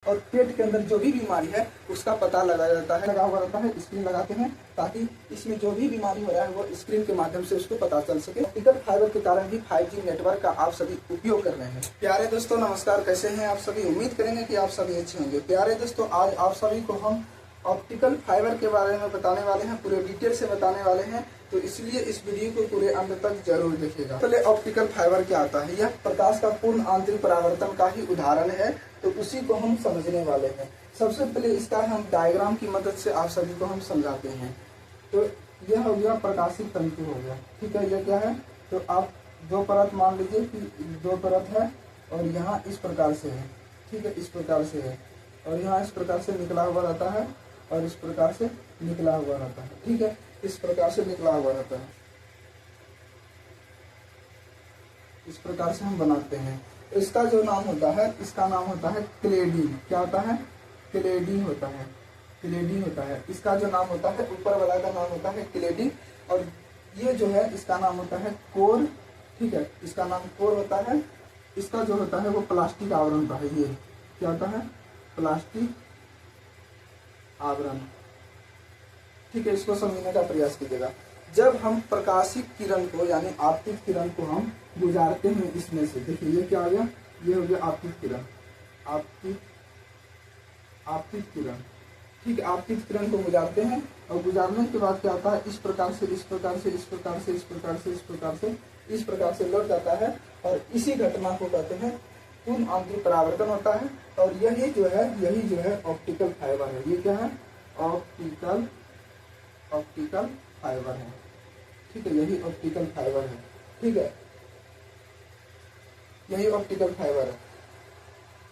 और पेट के अंदर जो भी बीमारी है उसका पता लगाया जाता है। लगा हुआ रहता है, स्क्रीन लगाते हैं ताकि इसमें जो भी बीमारी हो रहा है वो स्क्रीन के माध्यम से उसको पता चल सके। ऑप्टिकल फाइबर के कारण ही 5G नेटवर्क का आप सभी उपयोग कर रहे हैं। प्यारे दोस्तों नमस्कार, कैसे हैं आप सभी? उम्मीद करेंगे कि आप सभी अच्छे होंगे। प्यारे दोस्तों, आज आप सभी को हम ऑप्टिकल फाइबर के बारे में बताने वाले हैं, पूरे डिटेल से बताने वाले हैं, तो इसलिए इस वीडियो को पूरे अंत तक जरूर देखिएगा। पहले ऑप्टिकल फाइबर क्या आता है? यह प्रकाश का पूर्ण आंतरिक परावर्तन का ही उदाहरण है, तो उसी को हम समझने वाले हैं। सबसे पहले इसका हम डायग्राम की मदद से आप सभी को हम समझाते हैं। तो यह हो गया प्रकाशित तंतु हो गया, ठीक है। यह क्या है? तो आप दो परत मान लीजिए कि दो परत है और यहाँ इस प्रकार से है, ठीक है, इस प्रकार से है, और यहाँ इस प्रकार से निकला हुआ रहता है और इस प्रकार से निकला हुआ रहता है, ठीक है, इस प्रकार से निकला हुआ रहता है। इस प्रकार से हम बनाते हैं। इसका जो नाम होता है, इसका नाम होता है क्लेडिंग। क्या होता है? क्लेडिंग होता है, क्लेडिंग होता है। इसका जो नाम होता है, ऊपर वाला का नाम होता है क्लेडिंग, और ये जो है इसका नाम होता है कोर, ठीक है, इसका नाम कोर होता है। इसका जो होता है वो प्लास्टिक आवरण होता है। ये क्या होता है? प्लास्टिक आवरण, ठीक है। इसको समझने का प्रयास कीजिएगा। जब हम प्रकाशित किरण को यानी आपतित किरण को हम गुजारते हैं इसमें से, देखिए ये क्या हो गया? ये हो गया आपतित किरण, आपतित किरण, ठीक है। आपतित किरण को गुजारते हैं और गुजारने के बाद क्या होता है? इस प्रकार से, इस प्रकार से, इस प्रकार से, इस प्रकार से, इस प्रकार से, इस प्रकार से लौट जाता है, और इसी घटना को कहते हैं पूर्ण आंतरिक परावर्तन होता है। और यही जो है ऑप्टिकल फाइबर है। ये क्या है? ऑप्टिकल फाइबर है, ठीक है। यही ऑप्टिकल फाइबर है, ठीक है, यही ऑप्टिकल फाइबर है।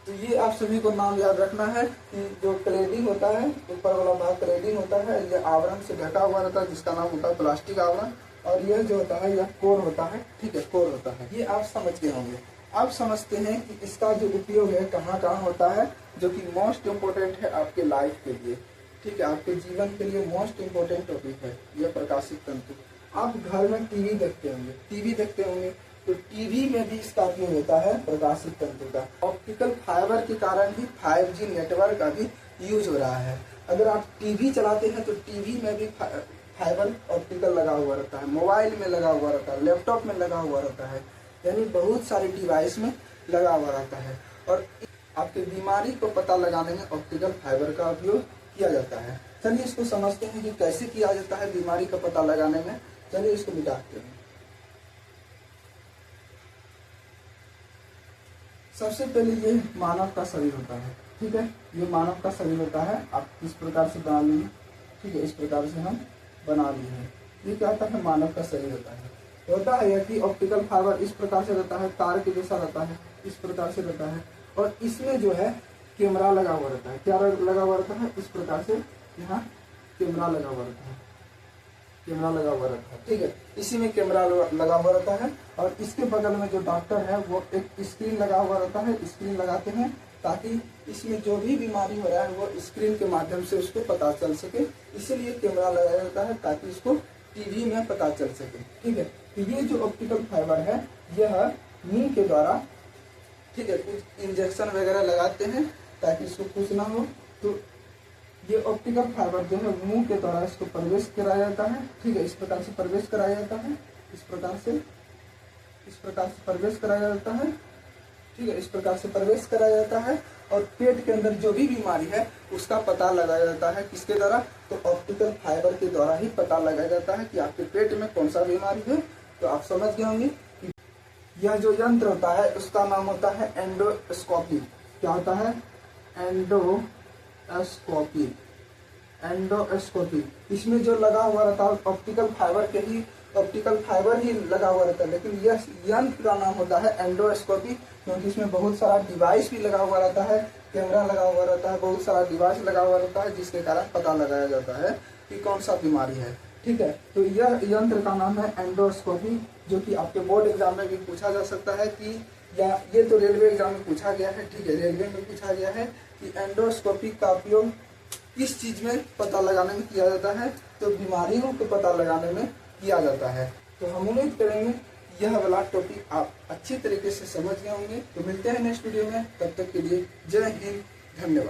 तो ये आप सभी को नाम याद रखना है कि जो क्लेडिंग होता है, ऊपर वाला भाग क्लेडिंग होता है, ये आवरण से ढका हुआ रहता है जिसका नाम होता है प्लास्टिक आवरण, और यह जो होता है यह कोर होता है, ठीक है, कोर होता है। ये आप समझ गए होंगे। अब समझते हैं कि इसका जो उपयोग है कहाँ कहाँ होता है, जो कि मोस्ट इम्पोर्टेंट है आपके लाइफ के लिए, ठीक है, आपके जीवन के लिए मोस्ट इम्पोर्टेंट टॉपिक है यह प्रकाशित तंतु। आप घर में टीवी देखते होंगे, तो टीवी में भी इसका उपयोग होता है प्रकाशित तंतु का। ऑप्टिकल फाइबर के कारण ही 5G नेटवर्क का भी यूज हो रहा है। अगर आप टीवी चलाते हैं तो टीवी में भी फाइबर ऑप्टिकल लगा हुआ रहता है, मोबाइल में लगा हुआ रहता है, लैपटॉप में लगा हुआ रहता है, यानी बहुत सारे डिवाइस में लगा हुआ रहता है। और आपके बीमारी को पता लगाने में ऑप्टिकल फाइबर का उपयोग किया जाता है। चलिए इसको समझते हैं कि कैसे किया जाता है बीमारी का पता लगाने में। चलिए इसको मिटाते हैं। सबसे पहले ये मानव का शरीर होता है, ठीक है, ये मानव का शरीर होता है। आप इस प्रकार से बना लीजिए, ठीक है, इस प्रकार से हम बना लिए हैं। ये क्या होता है? मानव का शरीर होता है। होता है कि ऑप्टिकल फाइबर इस प्रकार से रहता है, तार के जैसा रहता है, इस प्रकार से रहता है, और इसमें जो है कैमरा लगा हुआ रहता है। क्या लगा हुआ रहता है? इस प्रकार से यहाँ कैमरा लगा हुआ रहता है, कैमरा लगा हुआ रहता है, ठीक है, इसी में कैमरा लगा हुआ रहता है। और इसके बगल में जो डॉक्टर है वो एक स्क्रीन लगा हुआ रहता है, स्क्रीन लगाते हैं ताकि इसमें जो भी बीमारी हो रहा है वो स्क्रीन के माध्यम से उसको पता चल सके। इसीलिए कैमरा लगाया जाता है ताकि इसको टीवी में पता चल सके, ठीक है। तो ये जो ऑप्टिकल फाइबर है यह मुंह के द्वारा, ठीक है, कुछ इंजेक्शन वगैरह लगाते हैं ताकि इसको कुछ ना हो। तो ये ऑप्टिकल फाइबर जो है मुंह के द्वारा इसको प्रवेश कराया जाता है, ठीक है, इस प्रकार से प्रवेश कराया जाता है, इस प्रकार से प्रवेश कराया जाता है, ठीक है, इस प्रकार से प्रवेश कराया जाता है। और पेट के अंदर जो भी बीमारी है उसका पता लगाया जाता है, किसके द्वारा? तो ऑप्टिकल फाइबर के द्वारा ही पता लगाया जाता है कि आपके पेट में कौन सा बीमारी है। तो आप समझ गए होंगे कि यह जो यंत्र होता है उसका नाम होता है एंडोस्कोपी। क्या होता है? एंडोस्कोपी। इसमें जो लगा हुआ रहता है ऑप्टिकल फाइबर ही लगा हुआ रहता है, लेकिन यह यंत्र का नाम होता है एंडोस्कोपी, क्योंकि इसमें बहुत सारा डिवाइस भी लगा हुआ रहता है, कैमरा लगा हुआ रहता है, बहुत सारा डिवाइस लगा हुआ रहता है, जिसके कारण पता लगाया जाता है कि कौन सा बीमारी है, ठीक है। तो यह यंत्र का नाम है एंडोस्कोपी, जो कि आपके बोर्ड एग्जाम में भी पूछा जा सकता है कि, या ये तो रेलवे एग्जाम में पूछा गया है, ठीक है, रेलवे में पूछा गया है कि एंडोस्कोपी का उपयोग किस चीज में पता लगाने में किया जाता है? तो बीमारियों को पता लगाने में किया जाता है। तो हम उम्मीद करेंगे यह वाला टॉपिक आप अच्छी तरीके से समझ गए होंगे। तो मिलते हैं नेक्स्ट वीडियो में, तब तक के लिए जय हिंद, धन्यवाद।